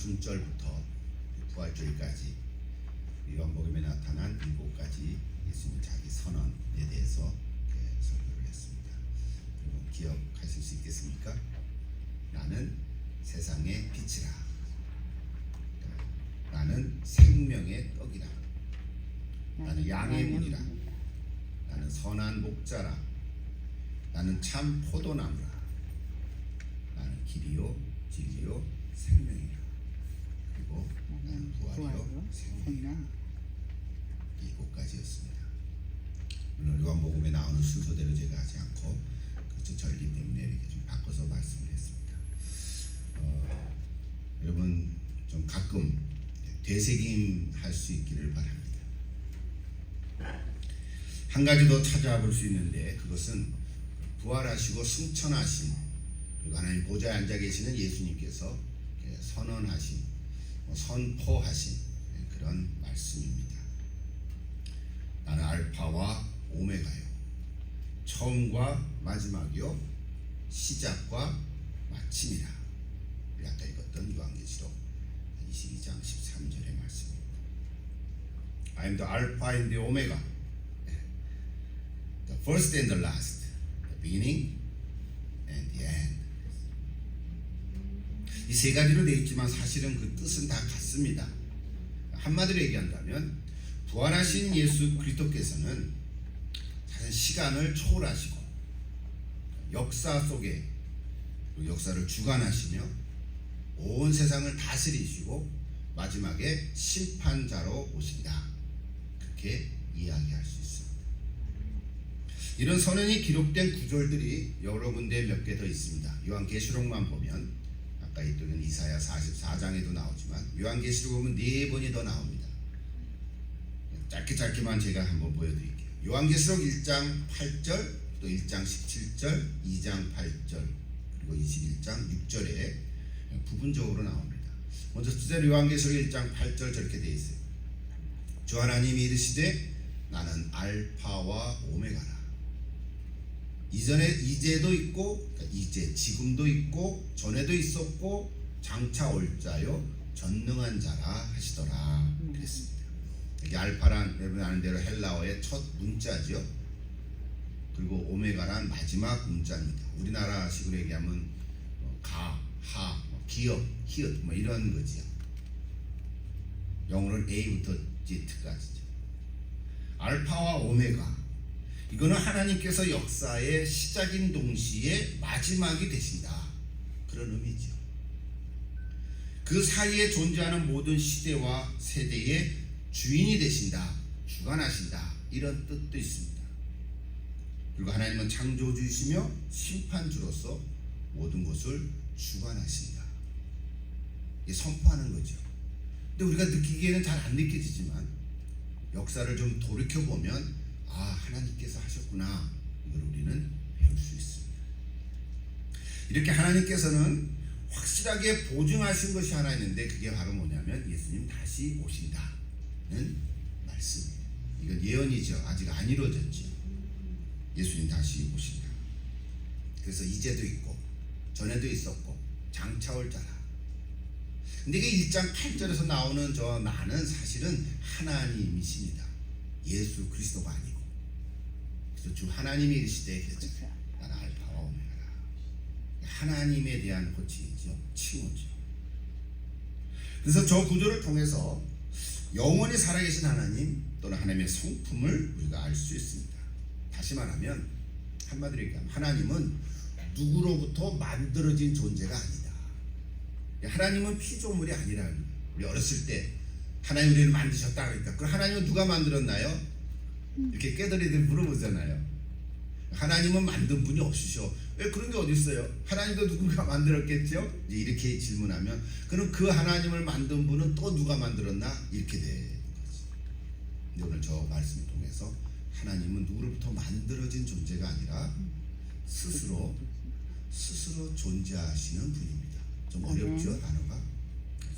중절부터 부활절까지 요한복음에 나타난 7가지 예수님 자기 선언에 대해서 설교를 했습니다. 여러분 기억하실 수 있겠습니까? 나는 세상의 빛이라, 나는 생명의 떡이라, 나는 양의 문이라, 나는 선한 목자라, 나는 참 포도나무라, 나는 길이요 진리요 생명이라, 그리고 나는 부활이요 생명이라. 이 7가지였습니다. 물론 요한복음에 나오는 순서대로 제가 하지 않고 그렇죠, 전리 때문에 이렇게 좀 바꿔서 말씀을 했습니다. 여러분 좀 가끔 되새김 할 수 있기를 바랍니다. 한 가지 더 찾아볼 수 있는데, 그것은 부활하시고 승천하신, 그리고 하나님 보좌에 앉아 계시는 예수님께서 선언하신, 선포하신 그런 말씀입니다. 나는 알파와 오메가요, 처음과 마지막이요, 시작과 마침이라. 우리 아까 읽었던 요한계시록 22장 13절의 말씀입니다. I am the Alpha and the Omega, the first and the last, the beginning and the end. 이 세 가지로 되어 있지만 사실은 그 뜻은 다 같습니다. 한마디로 얘기한다면 부활하신 예수 그리스도께서는 사실 시간을 초월하시고 역사 속에 역사를 주관하시며 온 세상을 다스리시고 마지막에 심판자로 오신다, 그렇게 이야기할 수 있습니다. 이런 선언이 기록된 구절들이 여러 군데 몇 개 더 있습니다. 요한계시록만 보면, 아까 있던 이사야 44장에도 나오지만 요한계시록 보면 4번이 더 나옵니다. 짧게만 제가 한번 보여드릴게요. 요한계시록 1장 8절, 또 1장 17절, 2장 8절, 그리고 21장 6절에 부분적으로 나옵니다. 먼저 첫째로 요한계시록 1장 8절 저렇게 되어 있어요. 주 하나님이 이르시되 나는 알파와 오메가라. 이전에 이제도 있고, 이제 지금도 있고, 전에도 있었고, 장차 올 자요 전능한 자라 하시더라 그랬습니다. 여기 알파란 여러분 아는 대로 헬라어의 첫 문자죠. 그리고 오메가란 마지막 문자입니다. 우리나라식으로 얘기하면 가, 하, 기업, 히읗 뭐 이런 거지요. 영어로는 A부터 Z까지죠. 알파와 오메가, 이거는 하나님께서 역사의 시작인 동시에 마지막이 되신다, 그런 의미죠. 그 사이에 존재하는 모든 시대와 세대의 주인이 되신다, 주관하신다, 이런 뜻도 있습니다. 그리고 하나님은 창조주이시며 심판주로서 모든 것을 주관하신다, 이게 선포하는 거죠. 근데 우리가 느끼기에는 잘 안 느껴지지만 역사를 좀 돌이켜보면 하나님께서 하셨구나, 이걸 우리는 배울 수 있습니다. 이렇게 하나님께서는 확실하게 보증하신 것이 하나 있는데, 그게 바로 뭐냐면 예수님 다시 오신다는 말씀이에요. 이건 예언이죠. 아직 안 이루어졌죠. 예수님 다시 오신다. 그래서 이제도 있고 전에도 있었고 장차 올 자라. 근데 이게 1장 8절에서 나오는 저 나는 사실은 하나님이십니다. 예수 그리스도가 아니고. 그래서 주 하나님이 이르시되 그랬죠. 나는 알파와 오메가라. 하나님에 대한 호칭이죠. 칭호죠. 그래서 저 구조를 통해서 영원히 살아계신 하나님 또는 하나님의 성품을 우리가 알 수 있습니다. 다시 말하면, 한마디로 얘기하면 하나님은 누구로부터 만들어진 존재가 아니다. 하나님은 피조물이 아니라, 우리 어렸을 때 하나님 우리를 만드셨다 그러니까 그 하나님은 누가 만들었나요? 이렇게 깨달이들 물어보잖아요. 하나님은 만든 분이 없으셔. 왜 그런 게 어디 있어요? 하나님도 누군가 만들었겠죠? 이제 이렇게 질문하면, 그럼 그 하나님을 만든 분은 또 누가 만들었나? 이렇게 되는 거지. 근데 오늘 저 말씀을 통해서 하나님은 누구로부터 만들어진 존재가 아니라 스스로 존재하시는 분입니다. 좀 어렵죠, 단어가.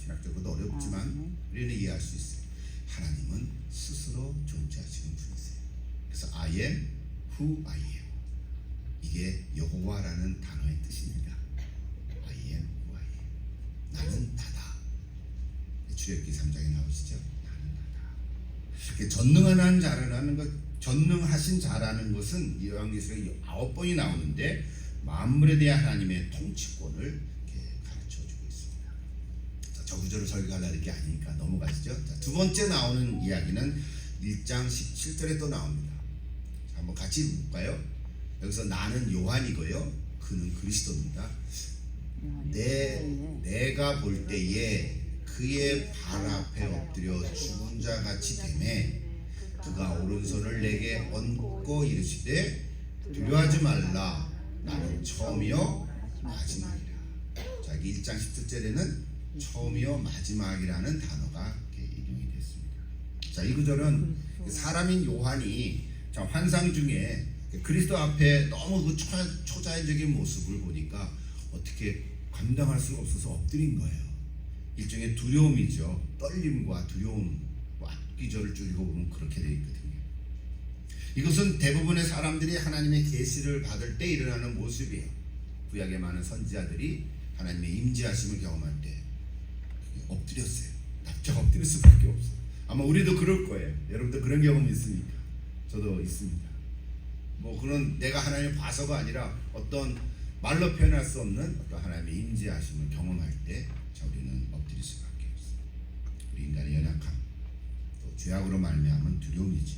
신학적으로도 어렵지만 우리는 이해할 수 있어요. 하나님은 스스로 존재하시는 분이세요. 그래서 I am who I am, 이게 여호와라는 단어의 뜻입니다. I am who I am, 나는 나다. 출애굽기 3장에 나오시죠. 나는 나다. 전능한 자라는 것, 전능하신 자라는 것은 요한계시록에 9번이 나오는데 만물에 대한 하나님의 통치권을 가르쳐주고 있습니다. 자, 저 구절을 설교하려는 게 아니니까 넘어가시죠. 자, 두 번째 나오는 이야기는 1장 17절에 또 나옵니다. 자, 한번 같이 볼까요? 여기서 나는 요한이고요, 그는 그리스도입니다. 내가 볼 때에 그의 발 앞에 엎드려 죽은 자 같이 되매 그가 오른손을 내게 얹고 이르시되 두려워하지 말라, 나는 처음이요 마지막이라. 자, 1장 17절에는 처음이요 마지막이라는 단어가 인용이 됐습니다. 자, 이 구절은 사람인 요한이 환상 중에 그리스도 앞에 너무 그 초자연적인 모습을 보니까 어떻게 감당할 수가 없어서 엎드린 거예요. 일종의 두려움이죠. 떨림과 두려움, 앞기절을 줄이고 보면 그렇게 되어 있거든요. 이것은 대부분의 사람들이 하나님의 계시를 받을 때 일어나는 모습이에요. 구약의 많은 선지자들이 하나님의 임재하심을 경험할 때 엎드렸어요. 납작 엎드릴 수밖에 없어요. 아마 우리도 그럴 거예요. 여러분도 그런 경험 있습니까? 저도 있습니다. 뭐 그런 내가 하나님을 봐서가 아니라 어떤 말로 표현할 수 없는 어떤 하나님의 임재하심을 경험할 때 우리는 엎드릴 수밖에 없어요. 우리 인간의 연약함, 또 죄악으로 말미암은 두려움이죠.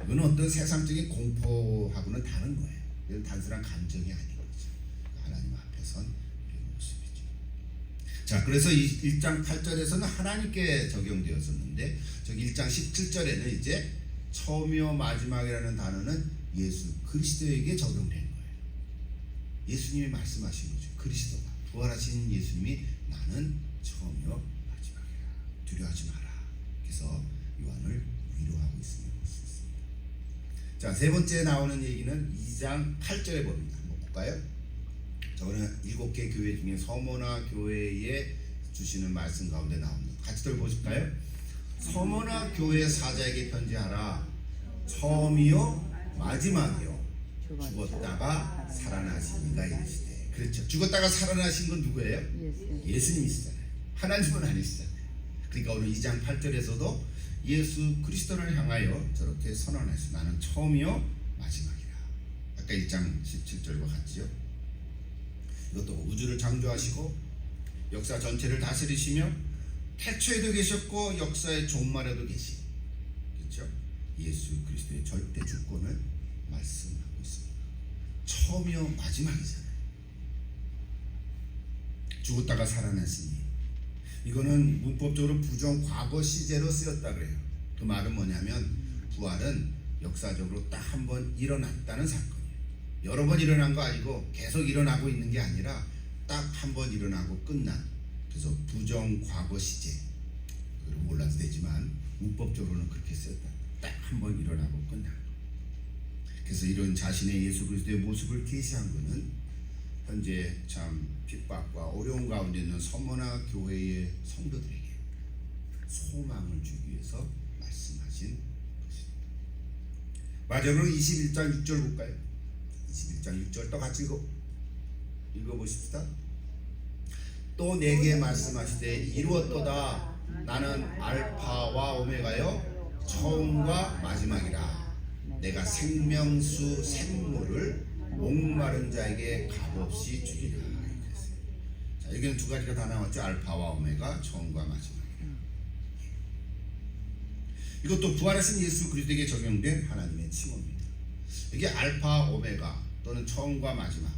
이거는 어떤 세상적인 공포하고는 다른 거예요. 이건 단순한 감정이 아닌 거죠. 하나님 앞에 선 이런 모습이죠. 자, 그래서 1장 8절에서는 하나님께 적용되었었는데 저기 1장 17절에는 이제 처음이요 마지막이라는 단어는 예수 그리스도에게 적용된 거예요. 예수님이 말씀하신 거죠. 그리스도가 부활하신 예수님이 나는 처음이요 마지막이라, 두려워하지 마라. 그래서 요한을 위로하고 있습니다. 자, 세 번째 나오는 얘기는 2장 8절에 봅니다. 한번 볼까요? 저거는 7개 교회 중에 서머나 교회에 주시는 말씀 가운데 나옵니다. 같이 들어보실까요? 서머나 교회 사자에게 편지하라. 처음이요 마지막이요 죽었다가 살아나신 이가 이르시되. 그렇죠. 죽었다가 살아나신 건 누구예요? 예수님이시잖아요. 하나님은 아니시잖아요. 그러니까 오늘 2장 8절에서도 예수 그리스도를 향하여 저렇게 선언했어. 나는 처음이요 마지막이라. 아까 1장 17절과 같지요. 이것도 우주를 창조하시고 역사 전체를 다스리시며 태초에도 계셨고 역사의 종말에도 계신, 그렇죠? 예수 그리스도의 절대 주권을 말씀하고 있습니다. 처음이요 마지막이잖아요. 죽었다가 살아나시니, 이거는 문법적으로 부정 과거 시제로 쓰였다 그래요. 그 말은 뭐냐면 부활은 역사적으로 딱 한 번 일어났다는 사건이에요. 여러 번 일어난 거 아니고 계속 일어나고 있는 게 아니라 딱 한 번 일어나고 끝난, 그래서 부정 과거 시제, 그럼 몰라도 되지만 문법적으로는 그렇게 쓰였다. 딱 한 번 일어나고 끝난. 그래서 이런 자신의 예수 그리스도의 모습을 계시한 것은 현재 참 핍박과 어려운 가운데 있는 서머나 교회의 성도들에게 소망을 주기 위해서 말씀하신 것입니다. 마지막으로 21장 6절 볼까요? 21장 6절 또 같이 읽어보십시다. 또 내게 말씀하시되 이루었도다. 나는 알파와 오메가요 처음과 마지막이라. 내가 생명수 생물을 목마른 자에게 값없이 주리라. 자, 여기는 두 가지가 다 나왔죠. 알파와 오메가, 처음과 마지막. 이것도 부활하신 예수 그리스도에게 적용된 하나님의 칭호입니다. 이게 알파, 오메가 또는 처음과 마지막.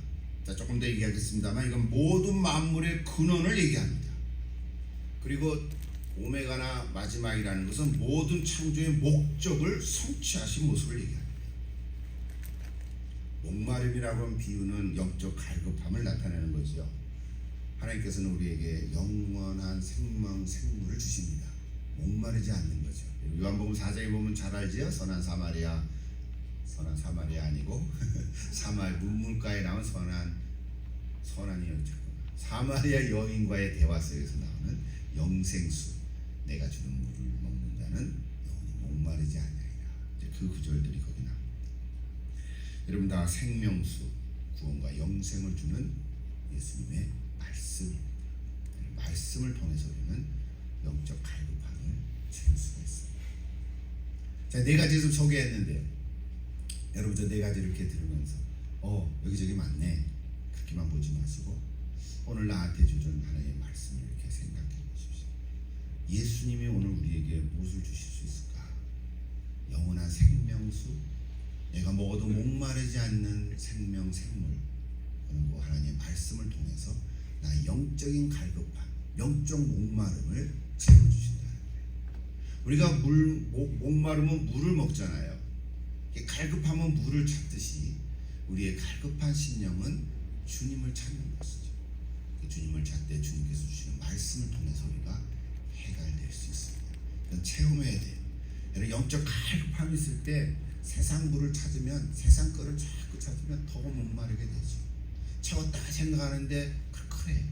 자, 조금 더 얘기하겠습니다만 이건 모든 만물의 근원을 얘기합니다. 그리고 오메가나 마지막이라는 것은 모든 창조의 목적을 성취하신 모습을 얘기합니다. 목마름이라고 하는 비유는 영적 갈급함을 나타내는 거죠. 하나님께서는 우리에게 영원한 생명, 생물을 주십니다. 목마르지 않는 거죠. 요한복음 4장에 보면 잘 알지요? 선한 사마리아 아니고 사마리 문물가에 나온 선한이었죠. 사마리아 여인과의 대화 속에서 나오는 영생수, 내가 주는 물을 먹는 자는 영원히 목마르지 않으리라. 그 구절들이 거기 나옵니다. 여러분 다 생명수, 구원과 영생을 주는 예수님의 말씀입니다. 말씀을 통해서 우리는 영적 갈급 자, 네 가지 좀 소개했는데요. 여러분 저 네 가지 이렇게 들으면서 여기저기 많네 그렇게만 보지 마시고 오늘 나한테 주신 하나님의 말씀을 이렇게 생각해 보십시오. 예수님이 오늘 우리에게 무엇을 주실 수 있을까? 영원한 생명수, 내가 먹어도 목마르지 않는 생명 생물, 그리고 하나님의 말씀을 통해서 나의 영적인 갈급함, 영적 목마름을 채워주신다는 거예요. 우리가 목마르면 물을 먹잖아요. 갈급하면 물을 찾듯이 우리의 갈급한 심령은 주님을 찾는 것이죠. 그 주님을 찾되 주님께서 주시는 말씀을 통해서 우리가 해결될 수 있습니다. 그건 체험해야 돼요. 여러분 영적 갈급함이 있을 때 세상 물을 찾으면 세상 거를 자꾸 찾으면 더 목마르게 되죠. 채웠다 생각하는데 칼칼해.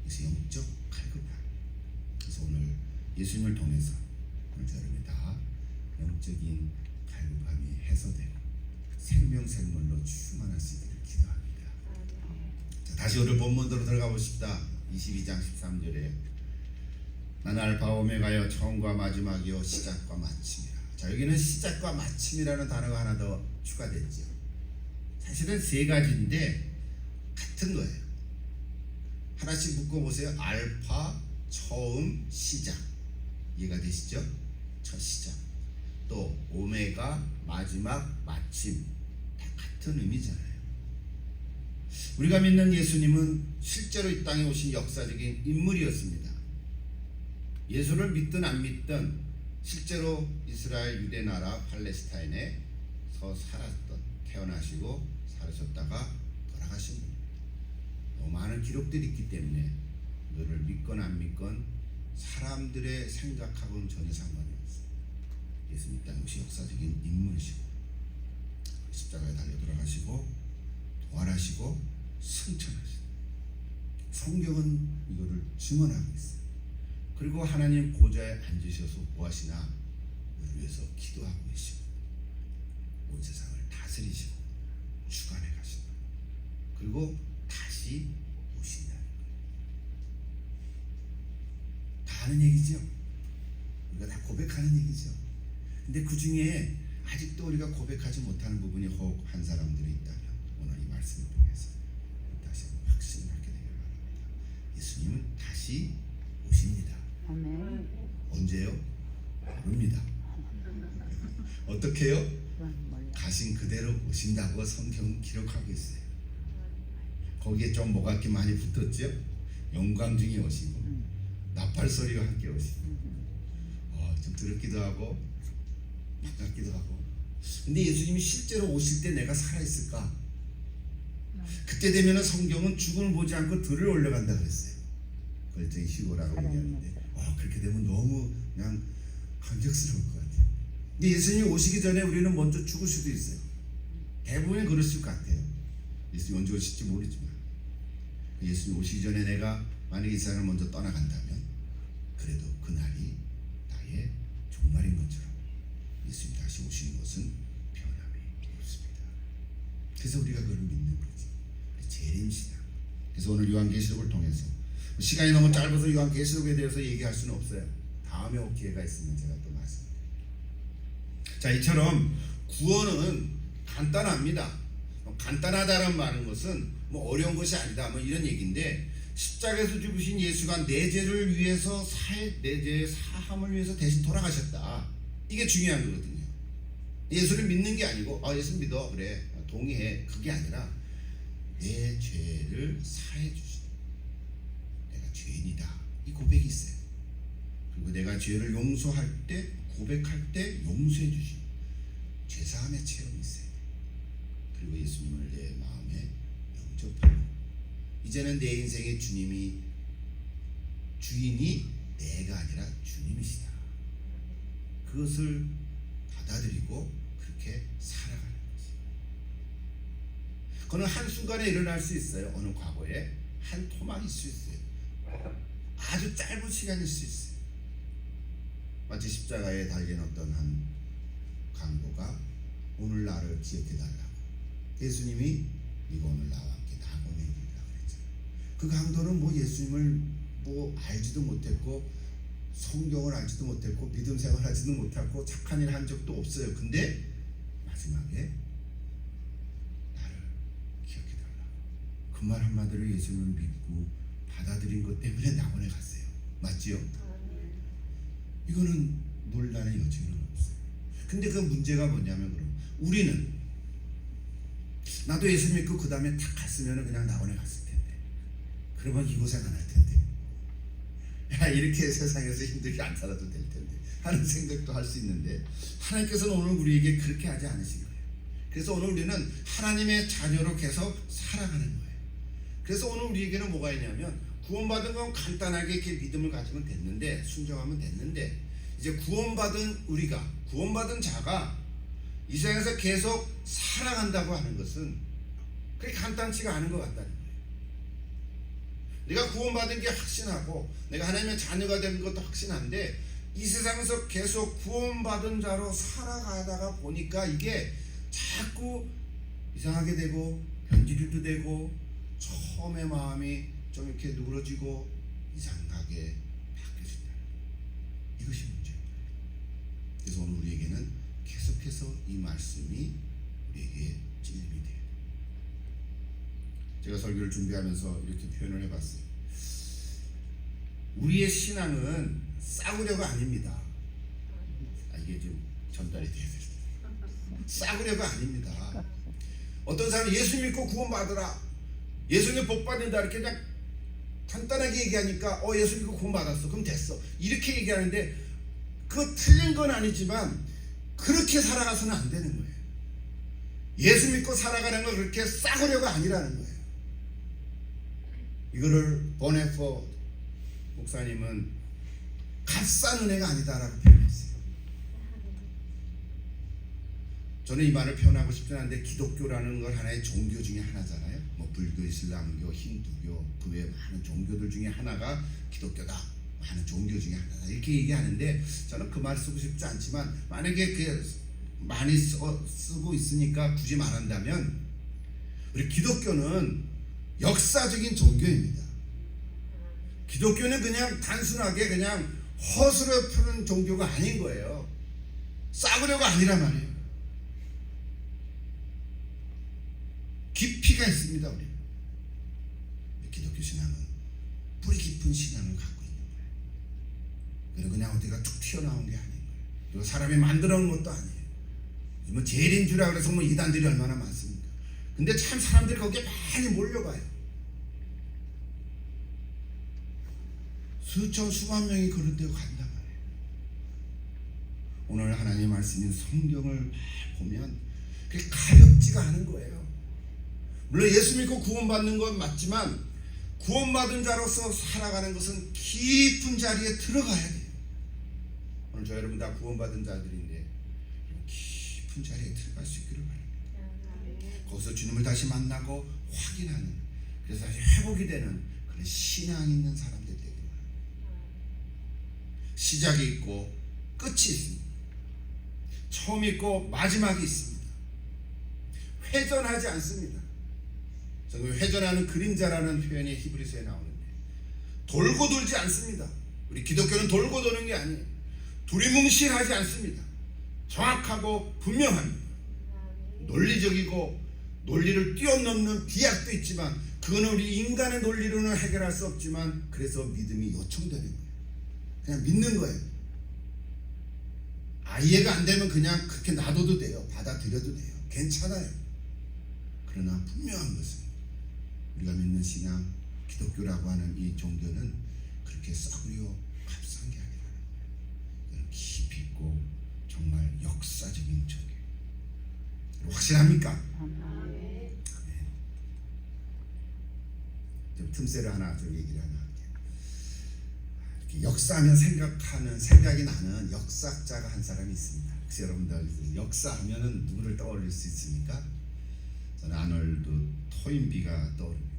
그래서 영적 갈급함. 그래서 오늘 예수님을 통해서 오늘 여러분이 다 영적인 갈급함이 해소되고 생명생물로 충만할 수 있기를 기도합니다. 자, 다시 오늘 본문으로 들어가 보십시다. 22장 13절에 나는 알파 오메가여 처음과 마지막이요 시작과 마침이라. 자, 여기는 시작과 마침이라는 단어가 하나 더 추가됐죠. 사실은 세 가지인데 같은 거예요. 하나씩 묶어보세요. 알파, 처음, 시작. 이해가 되시죠? 첫 시작. 또 오메가, 마지막, 마침. 다 같은 의미잖아요. 우리가 믿는 예수님은 실제로 이 땅에 오신 역사적인 인물이었습니다. 예수를 믿든 안 믿든 실제로 이스라엘 유대 나라 팔레스타인에서 살았던, 태어나시고 살으셨다가 돌아가신 분. 너무 많은 기록들이 있기 때문에 너를 믿건 안 믿건 사람들의 생각하고는 전혀 상관이 없어요. 예수님 땅에 오신 역사적인 인물이시고 십자가에 달려 돌아가시고 부활하시고 승천하시고 성경은 이거를 증언하고 있어요. 그리고 하나님 보좌에 앉으셔서 뭐하시나? 우리를 위해서 기도하고 계시고 온 세상을 다스리시고 주관해 가시고 그리고 다시 오신다는 거예요. 다 아는 얘기죠. 우리가 다 고백하는 얘기죠. 근데 그 중에 아직도 우리가 고백하지 못하는 부분이 혹 한 사람들이 있다면 오늘 이 말씀을 통해서 다시 확신을 갖게 되길 바랍니다. 예수님은 다시 오십니다. 아멘. 언제요? 모릅니다. 어떻게요? 가신 그대로 오신다고 성경은 기록하고 있어요. 거기에 좀 뭐가 이렇게 많이 붙었죠? 영광 중에 오시고 나팔 소리와 함께 오시고 좀 더럽기도 하고 반갑기도 하고. 근데 예수님이 실제로 오실 때 내가 살아있을까? 그때 되면 성경은 죽음을 보지 않고 들을 올라간다 그랬어요. 그걸 저희 희고라고 얘기하는데 그렇게 되면 너무 그냥 감격스러울 것 같아요. 근데 예수님이 오시기 전에 우리는 먼저 죽을 수도 있어요. 대부분이 그랬을 것 같아요. 예수님 언제 오실지 모르지만 예수님 오시기 전에 내가 만약에 이 세상을 먼저 떠나간다면 그래도 그날이 나의 종말인 것처럼 예수님 다시 오시는 것은 변함이 없습니다. 그래서 우리가 그걸 믿는 거지. 재림신앙. 그래서 오늘 요한계시록을 통해서 시간이 너무 짧아서 요한계시록에 대해서 얘기할 수는 없어요. 다음에 기회가 있으면 제가 또 말씀드릴게요. 자, 이처럼 구원은 간단합니다. 간단하다는 말은 것은 뭐 어려운 것이 아니다 뭐 이런 얘기인데 십자가에서 죽으신 예수가 내 죄를 위해서 내 죄의 사함을 위해서 대신 돌아가셨다. 이게 중요한 거거든요. 예수를 믿는 게 아니고 예수 믿어 그래 동의해 그게 아니라 내 죄를 사해 주신 내가 죄인이다 이 고백이 있어요. 그리고 내가 죄를 용서할 때 고백할 때 용서해 주신 죄사함의 체험이 있어요. 그리고 예수님을 내 마음에 영접하고 이제는 내 인생의 주인이 내가 아니라 주님이시다. 그것을 받아들이고 그렇게 살아가는 거지. 그거는 한순간에 일어날 수 있어요. 어느 과거에 한 토막일 수 있어요. 아주 짧은 시간일 수 있어요. 마치 십자가에 달린 어떤 한 강도가 오늘 나를 기억해달라고 예수님이 이거 오늘 나와 함께 낙원에 이르라 그랬잖아요. 그 강도는 뭐 예수님을 뭐 알지도 못했고 성경을 알지도 못했고 믿음 생활하지도 못하고 착한 일 한 적도 없어요. 근데 마지막에 나를 기억해달라. 그 말 한마디로 예수님을 믿고 받아들인 것 때문에 낙원에 갔어요. 맞지요? 이거는 논란의 여지는 없어요. 근데 그 문제가 뭐냐면 그럼 우리는 나도 예수 믿고 그 다음에 딱 갔으면 그냥 낙원에 갔을 텐데 그러면 이 고생 안 할 텐데 야 이렇게 세상에서 힘들게 안 살아도 될 텐데 하는 생각도 할 수 있는데 하나님께서는 오늘 우리에게 그렇게 하지 않으신 거예요. 그래서 오늘 우리는 하나님의 자녀로 계속 살아가는 거예요. 그래서 오늘 우리에게는 뭐가 있냐면 구원받은 건 간단하게 이렇게 믿음을 가지면 됐는데 순종하면 됐는데 이제 구원받은 우리가 구원받은 자가 이 세상에서 계속 살아간다고 하는 것은 그렇게 간단치가 않은 것 같다는 거예요. 내가 구원받은 게 확신하고 내가 하나님의 자녀가 된 것도 확신한데 이 세상에서 계속 구원받은 자로 살아가다가 보니까 이게 자꾸 이상하게 되고 변질도 되고 처음에 마음이 좀 이렇게 누그러지고 이상하게 바뀌어진다. 이것이 문제예요. 그래서 오늘 우리에게는 계속해서 이 말씀이 우리에게 찔림이 돼요. 제가 설교를 준비하면서 이렇게 표현을 해봤어요. 우리의 신앙은 싸구려가 아닙니다. 이게 좀 전달이 돼야 돼요. 싸구려가 아닙니다. 어떤 사람이 예수 믿고 구원받으라, 예수님 복 받는다 이렇게 그냥 간단하게 얘기하니까 예수 믿고 구원받았어 그럼 됐어 이렇게 얘기하는데 그거 틀린 건 아니지만 그렇게 살아가서는 안 되는 거예요. 예수 믿고 살아가는 건 그렇게 싸구려가 아니라는 거예요. 이거를 보네포 목사님은 값싼 은혜가 아니다라고 표현했어요. 저는 이 말을 표현하고 싶진 않은데 기독교라는 걸 하나의 종교 중에 하나잖아요. 뭐 불교, 이슬람교, 힌두교 그 외 많은 종교들 중에 하나가 기독교다. 많은 종교 중에 하나다. 이렇게 얘기하는데 저는 그 말 쓰고 싶지 않지만 만약에 그 많이 쓰고 있으니까 굳이 말한다면 우리 기독교는 역사적인 종교입니다. 기독교는 그냥 단순하게 그냥 허술해 푸는 종교가 아닌 거예요. 싸구려가 아니란 말이에요. 깊이가 있습니다. 우리 기독교 신앙은 뿌리 깊은 신앙을 갖고 있는 거예요. 그리고 그냥 어디가 툭 튀어나온 게 아닌 거예요. 그리고 사람이 만들어 놓은 것도 아니에요. 뭐 제일인 줄 알아서 뭐 이단들이 얼마나 많습니까? 근데 참 사람들이 거기에 많이 몰려가요. 수천 수만 명이 그런 데 간단 말이에요. 오늘 하나님의 말씀인 성경을 보면 그게 가볍지가 않은 거예요. 물론 예수 믿고 구원받는 건 맞지만 구원받은 자로서 살아가는 것은 깊은 자리에 들어가야 돼요. 오늘 저 여러분 다 구원받은 자들인데 깊은 자리에 들어갈 수 있기를 바랍니다. 거기서 주님을 다시 만나고 확인하는, 그래서 다시 회복이 되는 그런 신앙 있는 사람들 되기를 바랍니다. 시작이 있고 끝이 있습니다. 처음이 있고 마지막이 있습니다. 회전하지 않습니다. 회전하는 그림자라는 표현이 히브리서에 나오는데 돌고 돌지 않습니다. 우리 기독교는 돌고 도는 게 아니에요. 두리뭉실하지 않습니다. 정확하고 분명합니다. 논리적이고 논리를 뛰어넘는 비약도 있지만 그거는 우리 인간의 논리로는 해결할 수 없지만 그래서 믿음이 요청되는 거예요. 그냥 믿는 거예요. 이해가 안 되면 그냥 그렇게 놔둬도 돼요. 받아들여도 돼요. 괜찮아요. 그러나 분명한 것은 우리가 믿는 신앙, 기독교라고 하는 이 종교는 그렇게 싸구려 값싼 게 아니라는 거예요. 깊이 있고 정말 역사적인 종교. 확실합니까? 네. 좀 틈새를 하나 좀 얘기를 하나 할게요. 이렇게 역사하면 생각이 나는 역사학자가 한 사람이 있습니다. 혹시 여러분들 역사하면은 누구를 떠올릴 수 있습니까? 저는 아놀드 토인비가 떠오릅니다.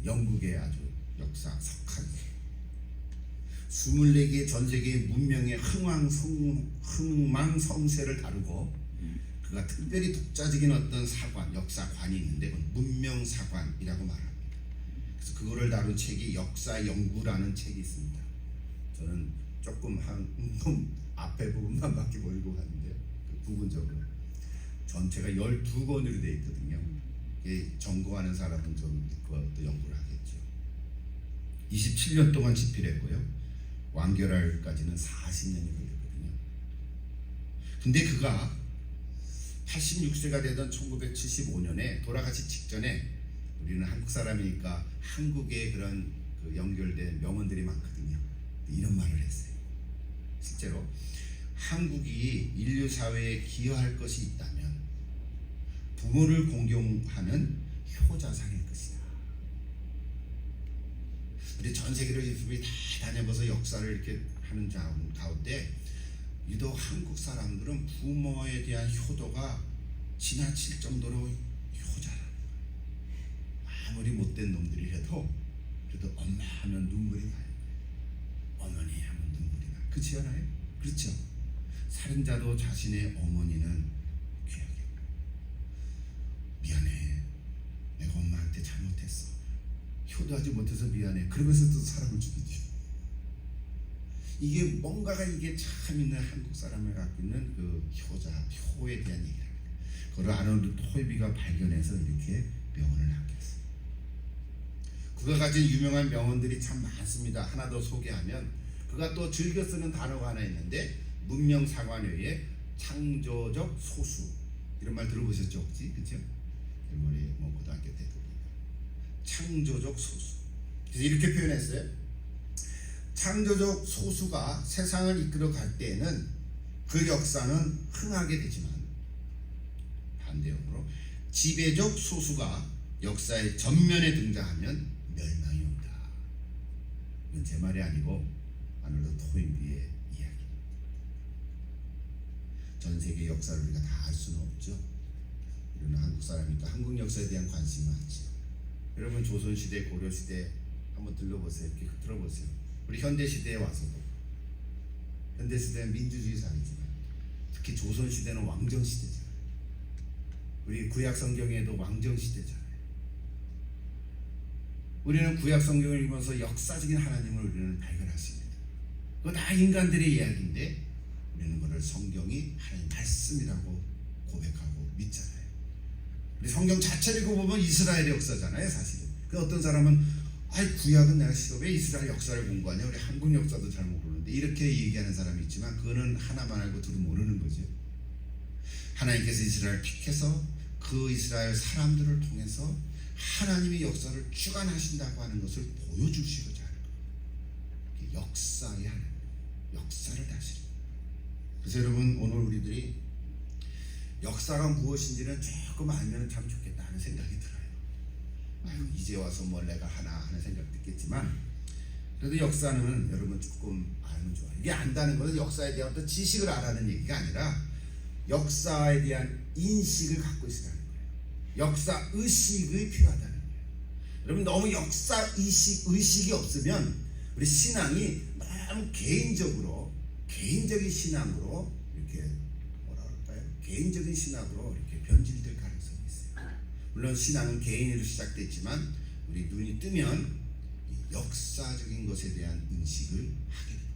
영국의 아주 역사 석한 24개의 전세계의 문명의 흥망성쇠를 다루고 그가 특별히 독자적인 어떤 사관, 역사관이 있는데 그건 문명사관이라고 말합니다. 그래서 그거를 다룬 책이 역사연구라는 책이 있습니다. 저는 조금 한 앞에 부분만밖에 모르고 갔는데 그 부분적으로 전체가 12권으로 되어 있거든요. 전공하는 사람은 좀 그것도 연구를 하겠죠. 27년 동안 집필했고요. 완결할까지는 40년이 걸렸거든요. 근데 그가 86세가 되던 1975년에 돌아가기 직전에, 우리는 한국 사람이니까 한국에 그런 그 연결된 명언들이 많거든요. 이런 말을 했어요. 실제로 한국이 인류 사회에 기여할 것이 있다면 부모를 공경하는 효자상일 것이다. 우리 전 세계로 우리 다 다녀봐서 역사를 이렇게 하는 가운데 유독 한국 사람들은 부모에 대한 효도가 지나칠 정도로 효자라. 아무리 못된 놈들이라도 그래도 엄마 하면 눈물이 나요. 어머니 하면 눈물이 나요. 그렇지 않아요? 그렇죠. 살인자도 자신의 어머니는 귀하게, 미안해, 내가 엄마한테 잘못했어, 효도하지 못해서 미안해, 그러면서 또 사람을 죽이지. 이게 뭔가가 이게 참 있는 한국 사람을 갖고 있는 그 효에 대한 얘기를, 그걸 아놀드 토이비가 발견해서 이렇게 명언을 남겼어요. 그가 가진 유명한 명언들이 참 많습니다. 하나 더 소개하면, 그가 또 즐겨 쓰는 단어가 하나 있는데, 문명사관회의 창조적 소수, 이런 말 들어보셨죠 혹시? 그렇죠? 일본에 뭐 고등학교 때도 창조적 소수. 그래서 이렇게 표현했어요. 창조적 소수가 세상을 이끌어 갈 때에는 그 역사는 흥하게 되지만, 반대역으로 지배적 소수가 역사의 전면에 등장하면 멸망이 온다. 이건 제 말이 아니고 아놀드 토인비의 이야기. 전 세계 역사를 우리가 다 알 수는 없죠. 우리는 한국 사람이니까 한국 역사에 대한 관심이 많죠. 여러분 조선시대, 고려시대 한번 들러보세요. 이렇게 들어보세요. 우리 현대시대에 와서도, 현대시대는 민주주의 사회지만 특히 조선시대는 왕정시대잖아요. 우리 구약성경에도 왕정시대잖아요. 우리는 구약성경을 읽으면서 역사적인 하나님을 우리는 발견했습니다. 그거 다 인간들의 이야기인데 우리는 그걸 성경이 하나님 말씀이라고 고백하고 믿잖아요. 우리 성경 자체를 읽어보면 이스라엘의 역사잖아요 사실은. 그 어떤 사람은 구약은 내가 시험에 이스라엘 역사를 공부하냐, 우리 한국 역사도 잘 모르는데, 이렇게 얘기하는 사람이 있지만 그거는 하나만 알고 둘은 모르는 거죠. 하나님께서 이스라엘을 택해서 그 이스라엘 사람들을 통해서 하나님의 역사를 주관하신다고 하는 것을 보여주시고자 하는 거예요. 역사의 하나님, 역사를 다스리는. 그래서 여러분 오늘 우리들이 역사가 무엇인지는 조금 알면 참 좋겠다 하는 생각이 들어요. 이제 와서 뭘 내가 하나 하는 생각도 있겠지만, 그래도 역사는 여러분 조금 알면 좋아요. 이게 안다는 것은 역사에 대한 어떤 지식을 알아는 얘기가 아니라 역사에 대한 인식을 갖고 있으라는 거예요. 역사 의식이 필요하다는 거예요. 여러분 너무 역사 의식이 없으면 우리 신앙이 너무 개인적인 신앙으로 이렇게 개인적인 신앙으로 이렇게 변질될 가능성이 있어요. 물론 신앙은 개인으로 시작됐지만 우리 눈이 뜨면 역사적인 것에 대한 인식을 하게 됩니다.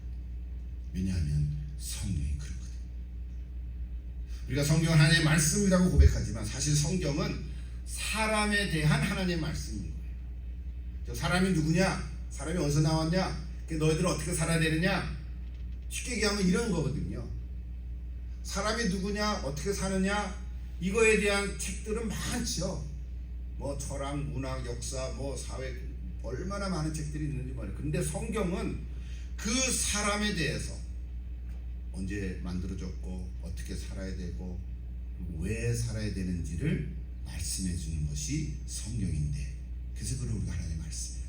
왜냐하면 성경이 그렇거든요. 우리가 성경은 하나님의 말씀이라고 고백하지만 사실 성경은 사람에 대한 하나님의 말씀인 거예요. 저 사람이 누구냐? 사람이 어디서 나왔냐? 너희들은 어떻게 살아야 되느냐? 쉽게 얘기하면 이런 거거든요. 사람이 누구냐, 어떻게 사느냐, 이거에 대한 책들은 많죠. 뭐 철학, 문학, 역사, 뭐 사회, 얼마나 많은 책들이 있는지 말이에요. 근데 성경은 그 사람에 대해서 언제 만들어졌고 어떻게 살아야 되고 왜 살아야 되는지를 말씀해 주는 것이 성경인데, 그래서 그걸 우리가 하나님의 말씀이에요.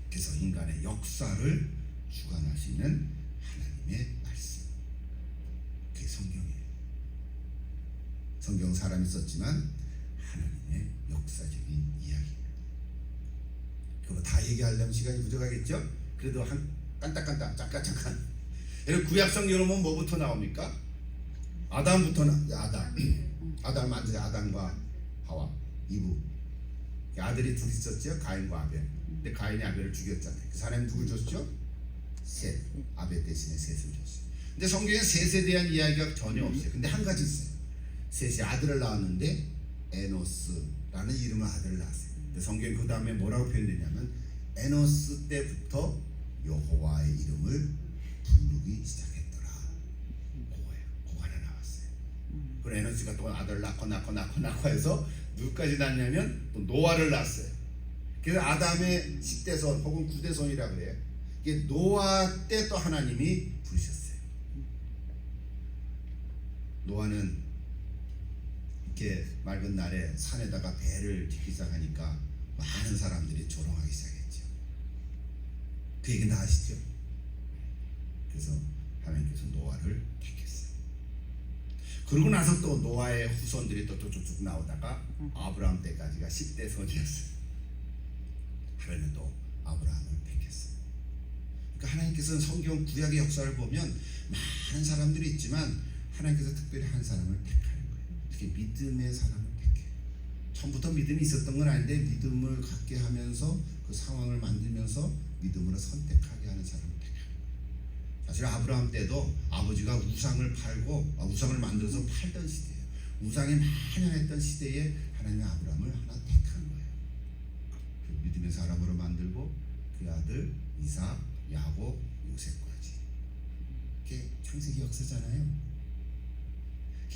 그래서 인간의 역사를 주관하시는 하나님의 말씀, 그게 성경이에요. 성경은 사람이 썼지만 하나님의 역사적인 이야기입니다. 그거 다 얘기하려면 시간이 부족하겠죠? 그래도 한 깐딱깐딱 잠깐. 여러분 구약 성경을 보면 뭐부터 나옵니까? 아담부터 아담 만드자. 아담과 하와 이브, 아들이 둘 있었죠. 가인과 아벨. 근데 가인이 아벨을 죽였잖아요. 그 사람이 누굴 줬죠? 셋. 아벨 대신에 셋을 줬어요. 근데 성경에 셋에 대한 이야기가 전혀 없어요. 근데 한 가지 있어요. 셋이 아들을 낳았는데 에노스라는 이름의 아들을 낳았어요. 근데 성경에 그 다음에 뭐라고 표현되냐면 에노스 때부터 여호와의 이름을 부르기 시작했더라. 그거예요. 그거 하나 나왔어요. 그 에노스가 또 아들 낳고 해서 누구까지 낳냐면 또 노아를 낳았어요. 그래서 아담의 10대손 혹은 9대손이라고 그래요. 이게 노아 때 또 하나님이 부르셨어요. 노아는 이렇게 맑은 날에 산에다가 배를 짓기 시작하니까 많은 사람들이 조롱하기 시작했죠. 그 얘기 다 아시죠? 그래서 하나님께서 노아를 택했어요. 그러고 나서 또 노아의 후손들이 또 쭉쭉 나오다가 아브라함 때까지가 10대 손이었어요. 하나님은 또 아브라함을 택했어요. 그러니까 하나님께서는 성경 구약의 역사를 보면 많은 사람들이 있지만 하나님께서 특별히 한 사람을 택하는 거예요. 특히 믿음의 사람을 택해요. 처음부터 믿음이 있었던 건 아닌데 믿음을 갖게 하면서 그 상황을 만들면서 믿음으로 선택하게 하는 사람을 택하는 거예요. 사실 아브라함 때도 아버지가 우상을 만들어서 팔던 시대예요. 우상에 만연했던 시대에 하나님이 아브라함을 하나 택한 거예요. 그 믿음의 사람으로 만들고 그 아들 이삭, 야곱, 요셉까지. 이게 창세기 역사잖아요.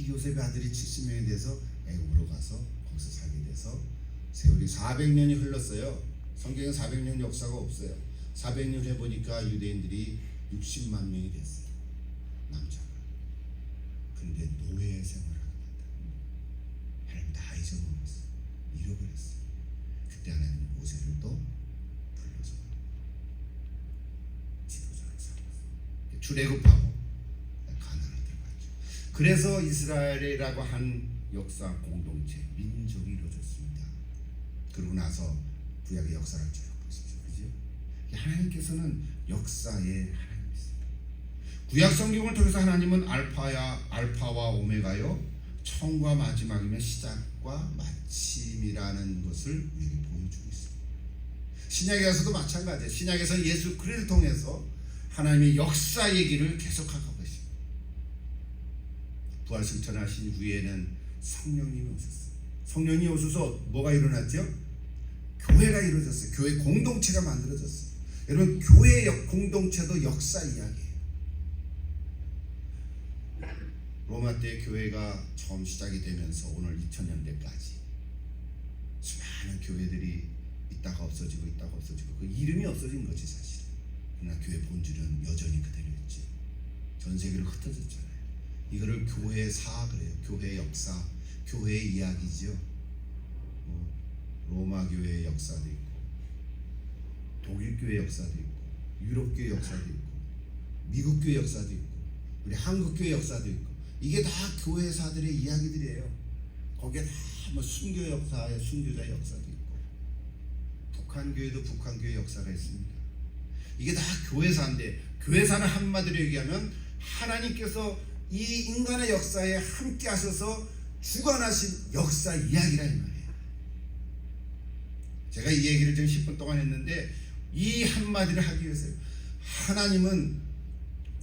요셉의 아들이 70명이 돼서 애굽으로 가서 거기서 살게 돼서 세월이 400년이 흘렀어요. 성경에 400년 역사가 없어요. 400년 해보니까 유대인들이 60만 명이 됐어요. 남자가. 그런데 노예 생활을 하게 된다. 하나님 다 잊어버렸어요. 잃어버렸어요. 그때 하나님은 모세를 또 불러서 지도자로 삼았어요. 출애굽하고 그래서 이스라엘이라고 한 역사 공동체, 민족이 이루어졌습니다. 그러고 나서 구약의 역사를 쭉 보십시오. 그죠? 하나님께서는 역사의 하나님이십니다. 구약 성경을 통해서 하나님은 알파와 오메가요, 처음과 마지막이며 시작과 마침이라는 것을 우리에게 보여주고 있습니다. 신약에서도 마찬가지예요. 신약에서 예수 그리스도를 통해서 하나님의 역사 얘기를 계속하고 계십니다. 부활승천하신 후에는 성령님이 오셨어요. 성령이 오셔서 뭐가 일어났죠? 교회가 이루어졌어요. 교회 공동체가 만들어졌어요. 여러분 교회의 공동체도 역사 이야기예요. 로마 때 교회가 처음 시작이 되면서 오늘 2000년대까지 수많은 교회들이 있다가 없어지고 그 이름이 없어진 거지 사실. 그러나 교회 본질은 여전히 그대로였지. 전 세계로 흩어졌잖아요. 이거를 교회사 그래요. 교회 역사, 교회의 이야기죠. 로마 교회의 역사도 있고, 독일 교회 역사도 있고, 유럽 교회 역사도 있고, 미국 교회 역사도 있고, 우리 한국 교회 역사도 있고, 이게 다 교회사들의 이야기들이에요. 거기에 다 뭐 순교 역사의 순교자 역사도 있고, 북한 교회도 북한 교회 역사가 있습니다. 이게 다 교회사인데, 교회사는 한마디로 얘기하면 하나님께서 이 인간의 역사에 함께 하셔서 주관하신 역사 이야기라 이 말이에요. 제가 이 얘기를 지금 10분 동안 했는데 이 한마디를 하기 위해서 하나님은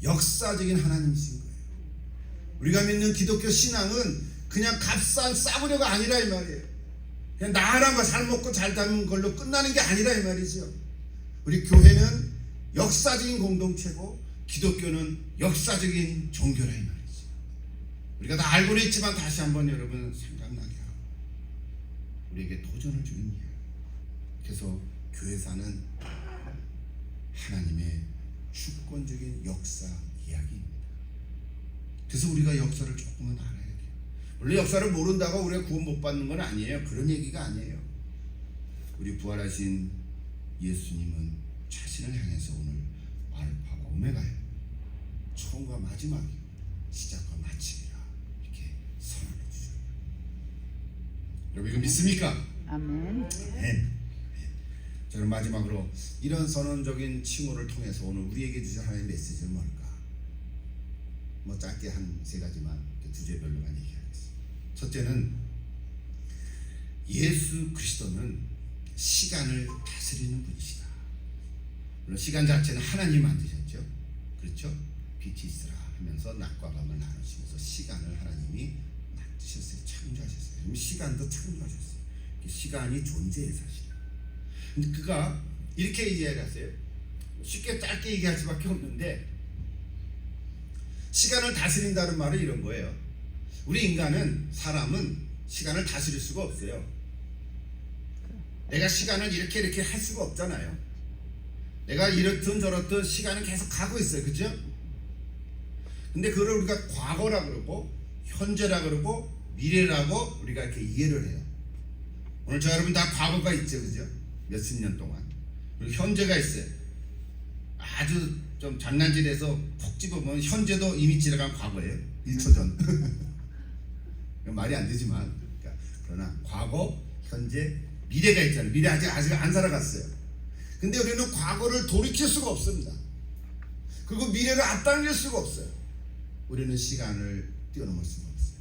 역사적인 하나님이신 거예요. 우리가 믿는 기독교 신앙은 그냥 값싼 싸구려가 아니라 이 말이에요. 그냥 나란 거 잘 먹고 잘 다니는 걸로 끝나는 게 아니라 이 말이죠. 우리 교회는 역사적인 공동체고 기독교는 역사적인 종교라 이 말이죠. 우리가 다 알고는 있지만 다시 한번 여러분 생각나게 하고 우리에게 도전을 주는 이야기. 그래서 교회사는 하나님의 주권적인 역사 이야기입니다. 그래서 우리가 역사를 조금은 알아야 돼요. 원래 역사를 모른다고 우리가 구원 못 받는 건 아니에요. 그런 얘기가 아니에요. 우리 부활하신 예수님은 자신을 향해서 오늘 알파와 오메가예요. 처음과 마지막이요. 시작과 마침이라 이렇게 선언해 주셔요. 여러분 이거 믿습니까? 아멘. 네. 저는 마지막으로 이런 선언적인 칭호를 통해서 오늘 우리에게 주신 하나님의 메시지는 뭘까? 뭐 짧게 한 세 가지만 주제별로만 얘기하겠습니다. 첫째는 예수 그리스도는 시간을 다스리는 분이시다. 물론 시간 자체는 하나님 만드셨죠. 그렇죠? 빛이 있으라 하면서 낮과 밤을 나누시면서 시간을 하나님이 만드셨어요. 창조하셨어요. 시간도 창조하셨어요. 시간이 존재해 사실. 근데 그가 이렇게 이야기했어요. 쉽게 짧게 얘기할 수밖에 없는데 시간을 다스린다는 말은 이런 거예요. 우리 인간은 사람은 시간을 다스릴 수가 없어요. 내가 시간을 이렇게 할 수가 없잖아요. 내가 이렇든 저렇든 시간은 계속 가고 있어요. 그죠? 근데 그걸 우리가 과거라 그러고 현재라 그러고 미래라고 우리가 이렇게 이해를 해요. 오늘 저 여러분 다 과거가 있죠. 그죠? 몇십 년 동안. 그리고 현재가 있어요. 아주 좀 장난질해서 푹 집어보면 현재도 이미 지나간 과거예요. 1초 전. 말이 안 되지만 그러나 과거, 현재, 미래가 있잖아요. 미래 아직 안 살아갔어요. 근데 우리는 과거를 돌이킬 수가 없습니다. 그리고 미래를 앞당길 수가 없어요. 우리는 시간을 뛰어넘을 수가 없어요.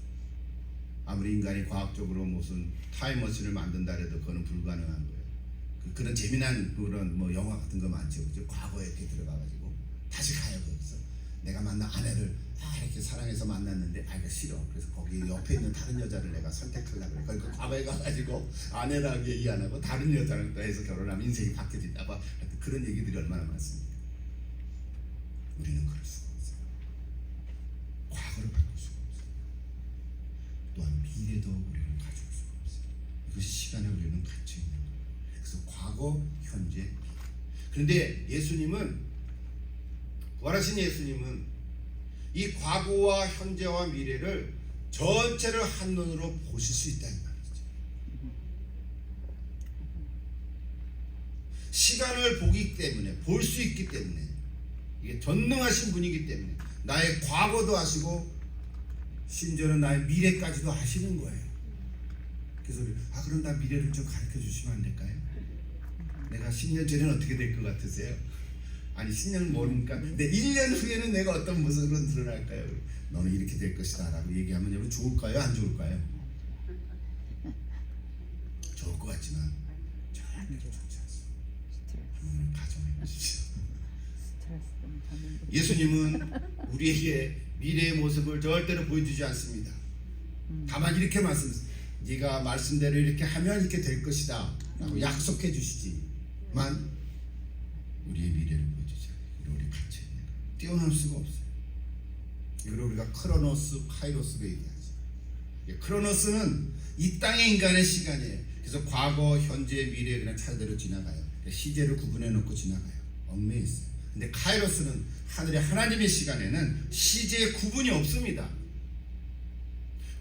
아무리 인간이 과학적으로 무슨 타임머신을 만든다 해도 그거는 불가능한 거예요. 그런 재미난 그런 뭐 영화 같은 거 많죠. 그죠? 과거에 이렇게 들어가가지고 다시 가요. 거기서 내가 만난 아내를 이렇게 사랑해서 만났는데 이거 싫어. 그래서 거기 옆에 있는 다른 여자를 내가 선택하려고 그래. 그러니까 과거에 가가지고 아내랑 얘기 안 하고 다른 여자랑 또 해서 결혼하면 인생이 바뀌어진다. 그런 얘기들이 얼마나 많습니까? 우리는 그럴 수가 없어요. 과거를 바꿀 수가 없어요. 또한 미래도 우리는 가져올 수가 없어요. 이것이 시간에 우리는 갇혀 있는 거예요. 그래서 과거, 현재, 미래. 그런데 예수님은, 부활하신 예수님은 이 과거와 현재와 미래를 전체를 한눈으로 보실 수 있다는 말이죠. 시간을 보기 때문에, 볼 수 있기 때문에, 이게 전능하신 분이기 때문에 나의 과거도 아시고 심지어는 나의 미래까지도 아시는 거예요. 그래서 그럼 나 미래를 좀 가르쳐 주시면 안 될까요? 내가 10년 전에는 어떻게 될 것 같으세요? 아니 10년은 모르니까 근데 1년 후에는 내가 어떤 모습으로 드러날까요? 너는 이렇게 될 것이다 라고 얘기하면 여러분 좋을까요? 안 좋을까요? 좋을 것 같지만 절대 좋지 않습니다. 가정해 보십시오. 예수님은 우리에게 미래의 모습을 절대로 보여주지 않습니다. 다만 이렇게 말씀하세요. 네가 말씀대로 이렇게 하면 이렇게 될 것이다 라고 약속해 주시지만 우리의 미래를 보여주지 않아요. 우리 갇혀 있는 거예요. 뛰어넘을 수가 없어요. 이걸 우리가 크로노스, 카이로스로 얘기하죠. 크로노스는 이 땅의 인간의 시간이에요. 그래서 과거, 현재, 미래 그냥 차례대로 지나가요. 시제를 구분해 놓고 지나가요. 얽매여 있어요. 근데 카이로스는 하늘의 하나님의 시간에는 시제의 구분이 없습니다.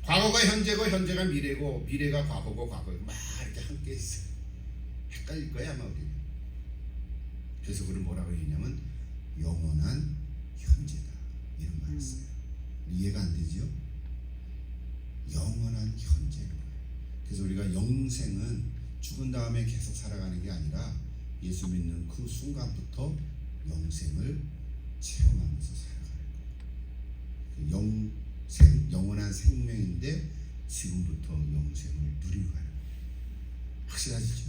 과거가 현재고 현재가 미래고 미래가 과거고 과거고 막 이렇게 함께 있어요. 헷갈릴 거야 아마 우리. 그래서 그걸 뭐라고 얘기냐면 영원한 현재다 이런 말을 써요. 이해가 안 되죠? 영원한 현재는 뭐예요? 그래서 우리가 영생은 죽은 다음에 계속 살아가는 게 아니라 예수 믿는 그 순간부터 영생을 체험하면서 살아가는 거예요. 영원한 생명인데 지금부터 영생을 누리고 가는 거예요. 확실하시죠?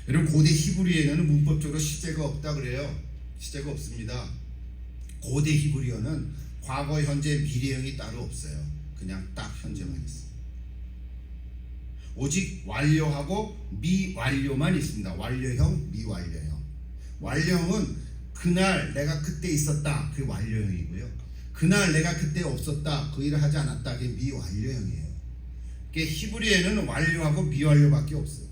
여러분 고대 히브리어에는 문법적으로 시제가 없다 그래요. 시제가 없습니다. 고대 히브리어는 과거, 현재, 미래형이 따로 없어요. 그냥 딱 현재만 있어요. 오직 완료하고 미완료만 있습니다. 완료형, 미완료형. 완료형은 그날 내가 그때 있었다. 그게 완료형이고요. 그날 내가 그때 없었다. 그 일을 하지 않았다. 그게 미완료형이에요. 그게 히브리어에는 완료하고 미완료밖에 없어요.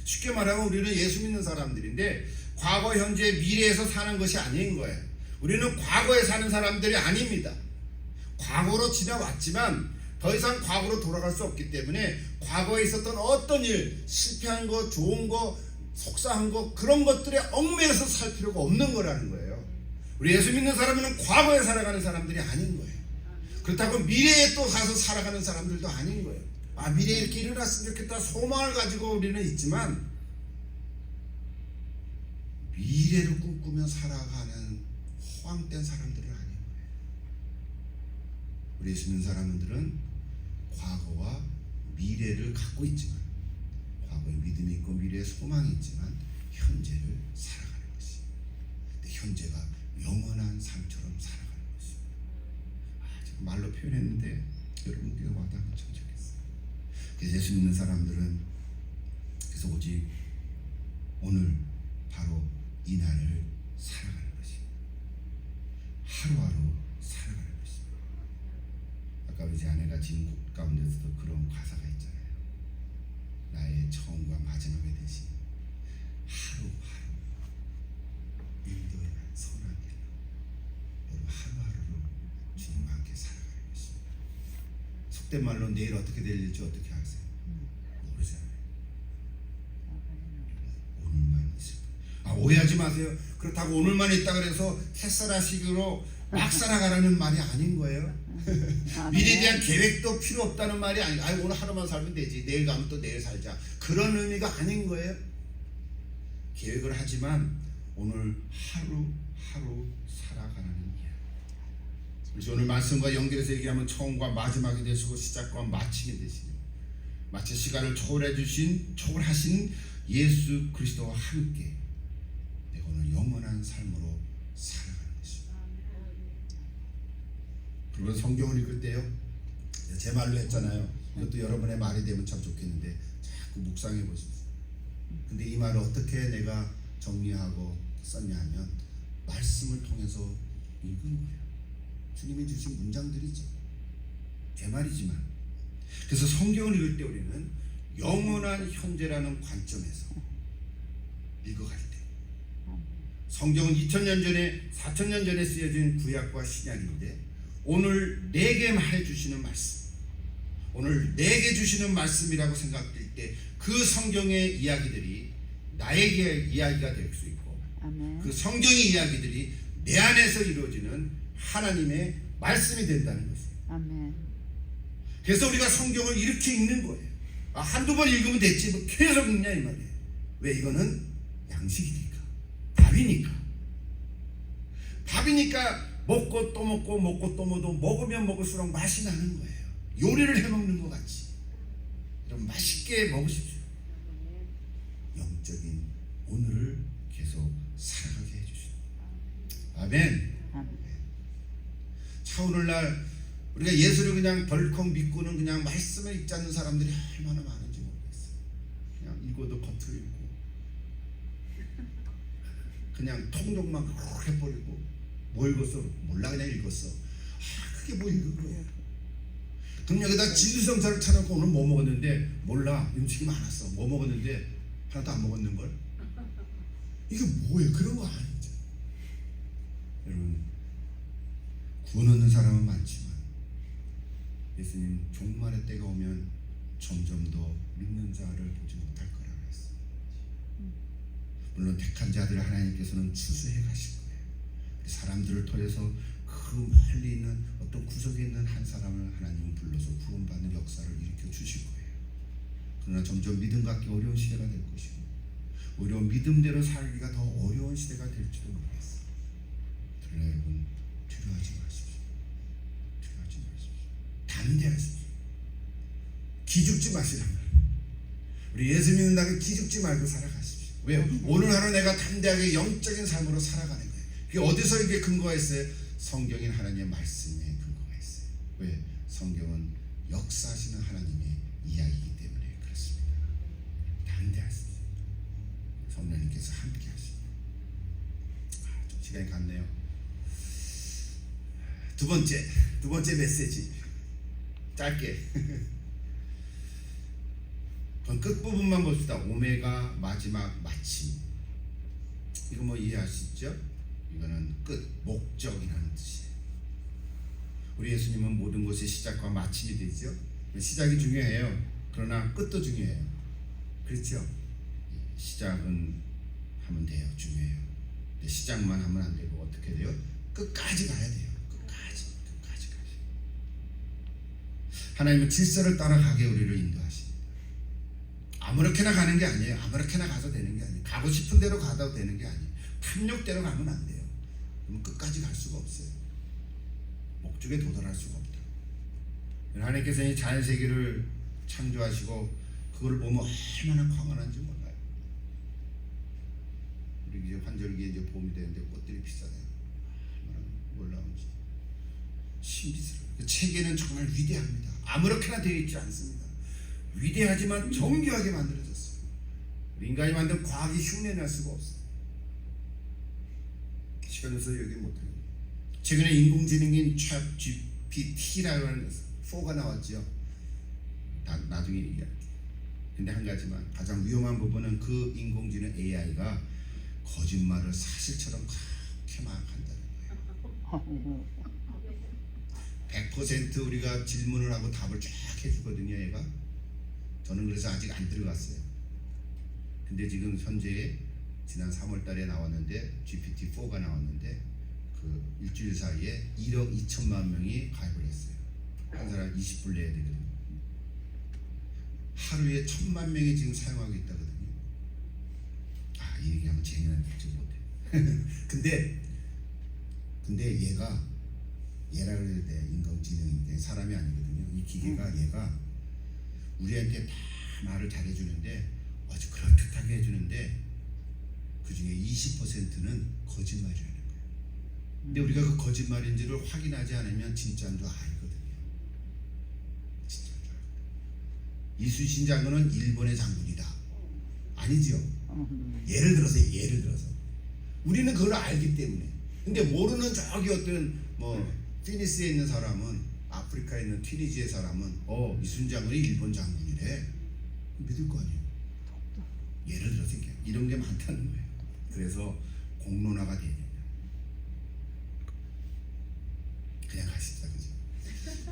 쉽게 말하면 우리는 예수 믿는 사람들인데 과거, 현재, 미래에서 사는 것이 아닌 거예요. 우리는 과거에 사는 사람들이 아닙니다. 과거로 지나왔지만 더 이상 과거로 돌아갈 수 없기 때문에 과거에 있었던 어떤 일, 실패한 거, 좋은 거, 속상한 거 그런 것들에 얽매여서 살 필요가 없는 거라는 거예요. 우리 예수 믿는 사람은 과거에 살아가는 사람들이 아닌 거예요. 그렇다고 미래에 또 가서 살아가는 사람들도 아닌 거예요. 미래에 이렇게 일어났으면 좋겠다 소망을 가지고 우리는 있지만 미래를 꿈꾸며 살아가는 허황된 사람들은 아닌 거예요. 우리 예수 믿는 사람들은 과거와 미래를 갖고 있지만 과거에 믿음이 있고 미래에 소망이 있지만 현재를 살아가는 것이에요. 현재가 영원한 삶처럼 살아가는 것입니다. 제가 말로 표현했는데 여러분께 와닿으면 참 좋겠어요. 그래서 예수 믿는 사람들은 그래서 오직 오늘 바로 이 날을 살아가는 것입니다. 하루하루 살아가는 것입니다. 아까 우리 제 아내가 진 곡 가운데서도 그런 가사가 있잖아요. 나의 처음과 마지막이 되신 하루하루 인도에 선한 길로 여러분 하루하루로 주님과 함께 살아가는 것입니다. 속된 말로 내일 어떻게 될지 어떻게 아세요? 모르잖아요. 오늘만 있을 뿐. 오해하지 마세요. 그렇다고 오늘만 있다 그래서 햇살하시기로 막 살아가라는 말이 아닌 거예요. 미래에 대한 계획도 필요 없다는 말이 아니고 오늘 하루만 살면 되지 내일 가면 또 내일 살자 그런 의미가 아닌 거예요. 계획을 하지만 오늘 하루하루 살아가는 이야기. 그래서 오늘 말씀과 연결해서 얘기하면 처음과 마지막이 되시고 시작과 마침이 되시는 마치 시간을 초월하신 예수 그리스도와 함께 내가 오늘 영원한 삶으로 살아가는 것입니다. 그리고 성경을 읽을 때요 제 말로 했잖아요. 이것도 여러분의 말이 되면 참 좋겠는데 자꾸 묵상해 보십시오. 근데 이 말을 어떻게 내가 정리하고 썼냐 하면 말씀을 통해서 읽은 거예요. 주님이 주신 문장들이죠. 제 말이지만 그래서 성경을 읽을 때 우리는 영원한 현재라는 관점에서 읽어갈 때 성경은 2000년 전에 4000년 전에 쓰여진 구약과 신약인데 오늘 내게 해주시는 말씀 오늘 내게 주시는 말씀이라고 생각될 때 그 성경의 이야기들이 나에게 이야기가 될 수 있고 아멘. 그 성경의 이야기들이 내 안에서 이루어지는 하나님의 말씀이 된다는 것이에요. 아멘. 그래서 우리가 성경을 이렇게 읽는 거예요. 한두 번 읽으면 됐지 뭐 계속 읽냐 이 말이에요. 왜? 이거는 양식이니까 밥이니까 먹고 또 먹고 먹고 또 먹으면 먹을수록 맛이 나는 거예요. 요리를 해먹는 것 같이 여러분 맛있게 먹으십시오. 영적인 오늘을 계속 살아가게 해주십시오. 아멘. 차 오늘날 우리가 예수를 그냥 덜컥 믿고는 그냥 말씀을 읽지 않는 사람들이 얼마나 많은지 모르겠어요. 그냥 읽어도 겉으로 읽고 그냥 통독만 그렇게 해버리고 뭐 읽었어? 몰라 그냥 읽었어. 그게 뭐 읽은 거예요? 그럼 여기다 진수성찬을 차려놓고 오늘 뭐 먹었는데 몰라 음식이 많았어. 뭐 먹었는데 하나도 안 먹었는걸? 이게 뭐예요? 그런 거 아니죠. 여러분 구원 얻는 사람은 많지만 예수님 종말의 때가 오면 점점 더 믿는 자를 보지 못할 거라고 했어요. 물론 택한 자들을 하나님께서는 추수해 가실 거예요. 사람들을 통해서 그 멀리 있는 어떤 구석에 있는 한 사람을 하나님은 불러서 구원받는 역사를 일으켜 주실 거예요. 그러나 점점 믿음 갖기 어려운 시대가 될 것이고 오히려 믿음대로 살기가 더 어려운 시대가 될지도 모르겠어요. 그러나 여러분 두려워하지 마십시오. 담대하십시오. 기죽지 마시란 말이에요. 우리 예수 믿는 날에 기죽지 말고 살아가십시오. 왜요? 오늘 하루 내가 담대하게 영적인 삶으로 살아가는 거예요. 그게 어디서 이게 근거가 있어요? 성경인 하나님의 말씀에 근거가 있어요. 왜? 성경은 역사하시는 하나님의 이야기이기 때문에 그렇습니다. 담대하십시오. 성령님께서 함께 하십니다. 좀 시간이 갔네요. 두 번째 메시지 짧게 그럼 끝부분만 봅시다. 오메가 마지막 마침. 이거 뭐 이해하시죠? 이거는 끝, 목적이라는 뜻이에요. 우리 예수님은 모든 것이 시작과 마침이 되죠. 시작이 중요해요. 그러나 끝도 중요해요. 그렇죠? 시작은 하면 돼요. 중요해요. 근데 시작만 하면 안 되고 어떻게 돼요? 끝까지 가야 돼요. 끝까지 가야 돼요. 하나님은 질서를 따라가게 우리를 인도하십니다. 아무렇게나 가는 게 아니에요. 아무렇게나 가서 되는 게 아니에요. 가고 싶은 대로 가도 되는 게 아니에요. 탐욕대로 가면 안 돼요. 그럼 끝까지 갈 수가 없어요. 목적에 도달할 수가 없다. 하나님께서 이 자연세계를 창조하시고 그걸 보면 얼마나 광활한지 몰라요. 우리 이제 환절기에 이제 봄이 되는데 꽃들이 피잖아요. 얼마나 놀라운지 신비스러워요. 그 체계는 정말 위대합니다. 아무렇게나 되어 있지 않습니다. 위대하지만 정교하게 만들어졌어요. 우리 인간이 만든 과학이 흉내낼 수가 없어요. 시간 없어서 여기 못해요. 최근에 인공지능인 챗 GPT라고 하는 4가 나왔죠. 나중에 얘기할게요. 근데 한 가지만, 가장 위험한 부분은 그 인공지능 AI가 거짓말을 사실처럼 그렇게 막 한다는 거예요. 100% 우리가 질문을 하고 답을 쫙 해주거든요, 얘가. 저는 그래서 아직 안 들어갔어요. 근데 지금 현재 지난 3월 달에 나왔는데, GPT-4가 나왔는데, 그 일주일 사이에 1억 2천만 명이 가입을 했어요. 한 사람 20불 내야 되거든요. 하루에 1,000만 명이 지금 사용하고 있다거든요. 이 얘기하면 쟁이는 듣지 못해. 근데 얘라 그래야 돼. 인공지능인데 사람이 아니거든요. 이 기계가 얘가 우리한테 다 말을 잘해주는데 아주 그럴듯하게 해주는데 그 중에 20%는 거짓말이라는 거예요. 근데 우리가 그 거짓말인지를 확인하지 않으면 진짜인 줄 알거든요. 진짜인 줄 알거든요. 이순신 장군은 일본의 장군이다. 아니죠. 예를 들어서 우리는 그걸 알기 때문에. 근데 모르는 저기 어떤 피니스에 있는 사람은, 아프리카에 있는 튀니지의 사람은 이순신 장군이 일본 장군이래. 믿을 거 아니에요. 예를 들어서 이런 게 많다는 거예요. 그래서 공론화가 돼야 된다. 그냥 가십시다, 그죠?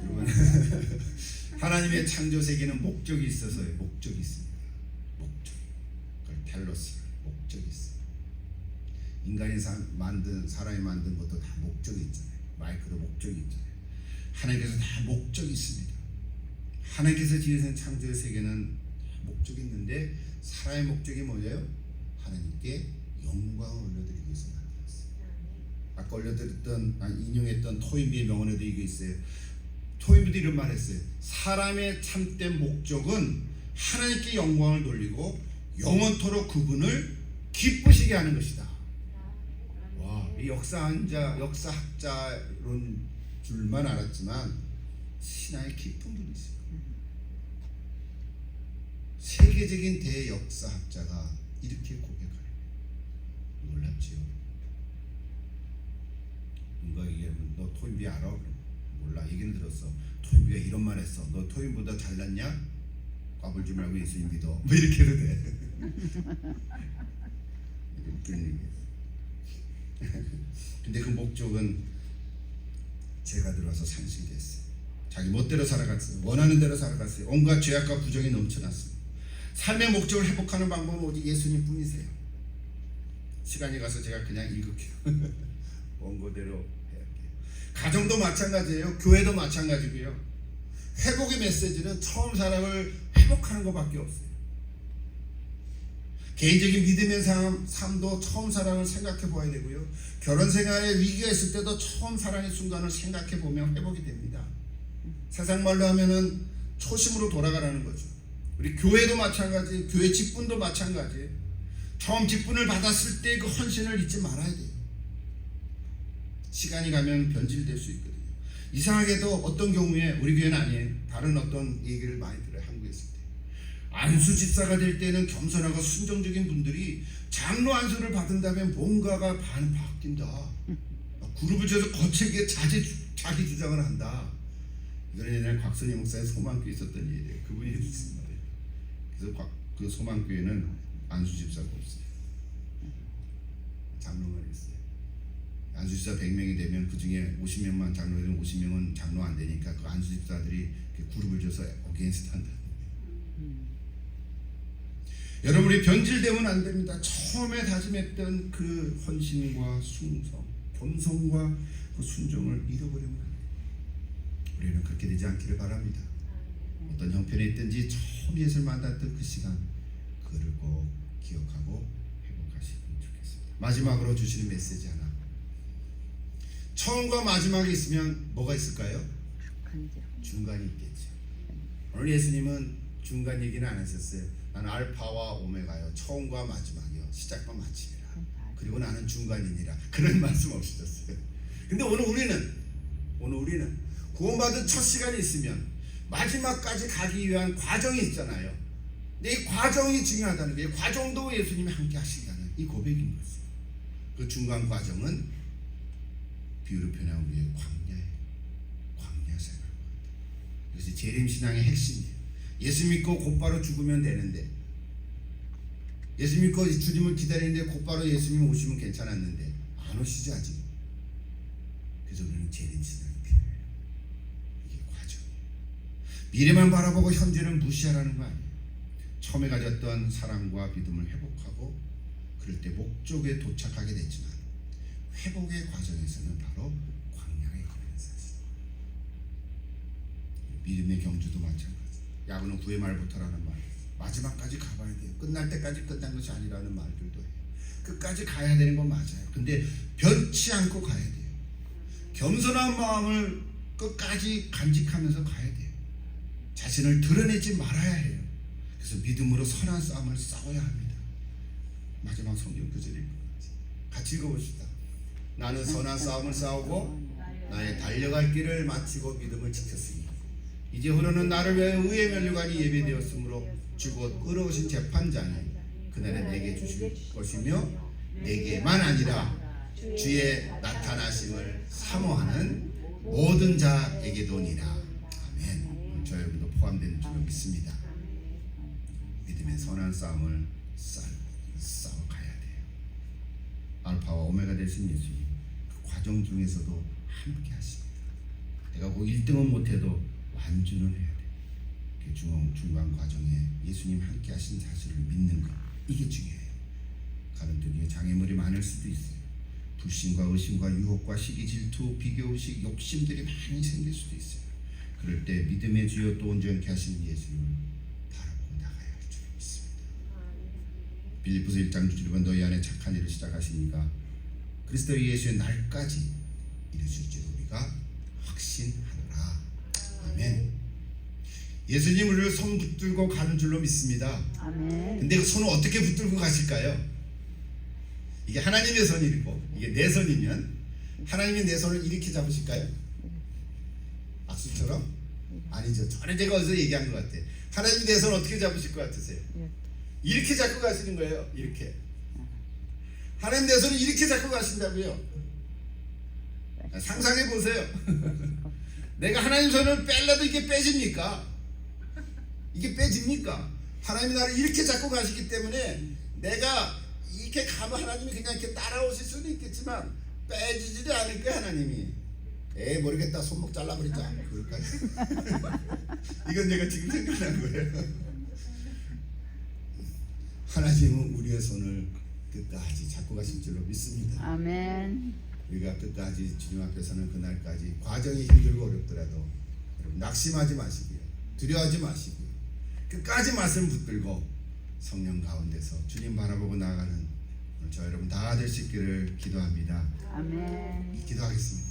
여러분, 하나님의 창조 세계는 목적이 있어서요. 목적이 있습니다. 목적. 그걸 텔로스, 목적이 있어요. 인간이 사람이 만든 것도 다 목적이 있잖아요. 마이크로 목적이 있잖아요. 하나님께서 다 목적이 있습니다. 하나님께서 지으신 창조의 세계는 목적이 있는데, 사람의 목적이 뭐예요? 하나님께 영광을 올려드리기 위해서 만들었어요. 아까 인용했던 토인비의 명언에도 이게 있어요. 토인비도 이런 말 했어요. 사람의 참된 목적은 하나님께 영광을 돌리고 영원토록 그분을 기쁘시게 하는 것이다. 와, 이 역사학자론 줄만 알았지만 신앙이 깊은 분이세요. 세계적인 대역사학자가 이렇게 고백하는 거예요. 놀랍지요? 누가 얘기하면 너 토인비 알아? 몰라. 얘기는 들었어. 토인비가 이런 말 했어. 너 토인보다 잘났냐? 까불지 말고 예수님 믿어. 뭐 이렇게 해도 돼. 웃기는 얘기예요. 근데 그 목적은 죄가 들어와서 상실이 됐어요. 자기 멋대로 살아갔어요. 원하는 대로 살아갔어요. 온갖 죄악과 부정이 넘쳐났어요. 삶의 목적을 회복하는 방법은 오직 예수님 뿐이세요. 시간이 가서 제가 그냥 읽을게요. 원고대로 해야할게요. 가정도 마찬가지예요. 교회도 마찬가지고요. 회복의 메시지는 처음 사람을 회복하는 것밖에 없어요. 개인적인 믿음의 삶도 처음 사랑을 생각해 보아야 되고요. 결혼 생활에 위기가 있을 때도 처음 사랑의 순간을 생각해 보면 회복이 됩니다. 세상 말로 하면은 초심으로 돌아가라는 거죠. 우리 교회도 마찬가지, 교회 직분도 마찬가지. 처음 직분을 받았을 때 그 헌신을 잊지 말아야 돼요. 시간이 가면 변질될 수 있거든요. 이상하게도 어떤 경우에, 우리 교회는 아니에요. 다른 어떤 얘기를 많이 들어요. 한국에 있을 때. 안수 집사가 될 때는 겸손하고 순종적인 분들이 장로 안수를 받은다면 뭔가가 바뀐다. 그룹을 지어서 거칠게 자기 주장을 한다. 이거는 옛날 곽선희 목사의 소망교회 있었던 일이에요. 그분이 해주신 말이에요. 그래서 그 소망교회는 안수 집사가 없어요. 장로만 있어요. 안수 집사 100명이 되면 그 중에 50명만 장로가 되면 50명은 장로 안 되니까 그 안수 집사들이 그룹을 지어서 어게인스트 한다. 여러분이 변질되면 안 됩니다. 처음에 다짐했던 그 헌신과 충성, 본성과 그 순종을 잃어버리면 안 돼요. 우리는 그렇게 되지 않기를 바랍니다. 어떤 형편에 있든지 처음 예수를 만났던 그 시간, 그를 꼭 기억하고 회복하시면 좋겠습니다. 마지막으로 주시는 메시지 하나. 처음과 마지막이 있으면 뭐가 있을까요? 중간이 있겠죠. 오늘 예수님은 중간 얘기는 안 하셨어요. 나는 알파와 오메가요, 처음과 마지막이요, 시작과 마침이라. 그리고 나는 중간이니라. 그런 말씀 없으셨어요. 근데 오늘 우리는 구원받은 첫 시간이 있으면 마지막까지 가기 위한 과정이 있잖아요. 근데 이 과정이 중요하다는 거예요. 과정도 예수님이 함께 하신다는 이 고백인 거죠. 그 중간 과정은 비유로 표현한 우리의 광야 생활. 이것이 재림 신앙의 핵심이에요. 예수 믿고 곧바로 죽으면 되는데, 예수 믿고 주님을 기다리는데 곧바로 예수님 오시면 괜찮았는데 안 오시지 아직. 그래서 우리는 재림 신앙이 필요해요. 이게 과정이에요. 미래만 바라보고 현재를 무시하라는 거 아니에요. 처음에 가졌던 사랑과 믿음을 회복하고 그럴 때 목적에 도착하게 됐지만 회복의 과정에서는 바로 광야가 있다는 사실. 믿음의 경주도 마찬가지. 야구는 9회 말부터라는 말, 마지막까지 가봐야 돼요. 끝날 때까지 끝난 것이 아니라는 말들도 해요. 끝까지 가야 되는 건 맞아요. 근데 변치 않고 가야 돼요. 겸손한 마음을 끝까지 간직하면서 가야 돼요. 자신을 드러내지 말아야 해요. 그래서 믿음으로 선한 싸움을 싸워야 합니다. 마지막 성경 구절일 같이 읽어봅시다. 나는 선한 싸움을 싸우고 나의 달려갈 길을 마치고 믿음을 지켰으니 이제후로는 나를 위해 의의 면류관이 예배되었으므로 주곧 의로우신 재판장이 그날에 내게 주실 것이며 내게만 아니라 주의 나타나심을 사모하는 모든 자에게도니라. 아멘. 저 여러분도 포함되는 줄로 믿습니다. 믿음의 선한 싸움을 싸워 가야 돼요. 알파와 오메가 되신 예수님, 그 과정 중에서도 함께 하십니다. 내가 꼭 1등은 못해도 완주는 해야 돼. 그 중간 과정에 예수님 함께 하신 사실을 믿는 것, 이게 중요해요. 가는들 중에 장애물이 많을 수도 있어요. 불신과 의심과 유혹과 시기, 질투, 비교의식, 욕심들이 많이 생길 수도 있어요. 그럴 때 믿음의 주여 또 온전케 하시는 예수님을 바라보고 나가야 할 줄 믿습니다. 빌립보서 1장 6절에 너희 안에 착한 일을 시작하시니까 그리스도 예수의 날까지 이루실지로 우리가 확신하노라. 아멘. 예수님 우리를 손 붙들고 가는 줄로 믿습니다. 아멘. 근데 그 손을 어떻게 붙들고 가실까요? 이게 하나님의 손이고 이게 내 손이면 하나님이 내 손을 이렇게 잡으실까요? 악수처럼? 아니죠. 전에 제가 어디서 얘기한 것 같아요. 하나님이 내 손 어떻게 잡으실 것 같으세요? 이렇게 잡고 가시는 거예요. 이렇게. 하나님 내 손을 이렇게 잡고 가신다고요. 상상해 보세요. 내가 하나님 손을 빼려도 이게 빼집니까? 이게 빼집니까? 하나님이 나를 이렇게 잡고 가시기 때문에 내가 이렇게 가면 하나님이 그냥 이렇게 따라오실 수는 있겠지만 빼지지도 않을 거야. 하나님이 모르겠다 손목 잘라버리자 그럴까요? 이건 내가 지금 생각난 거예요. 하나님은 우리의 손을 끝까지 잡고 가실 줄로 믿습니다. 아멘. 우리가 끝까지 주님 앞에 서는 그날까지 과정이 힘들고 어렵더라도 여러분 낙심하지 마시고요, 두려워하지 마시고요, 끝까지 말씀 붙들고 성령 가운데서 주님 바라보고 나아가는 저 여러분 다 될 수 있기를 기도합니다. 아멘. 기도하겠습니다.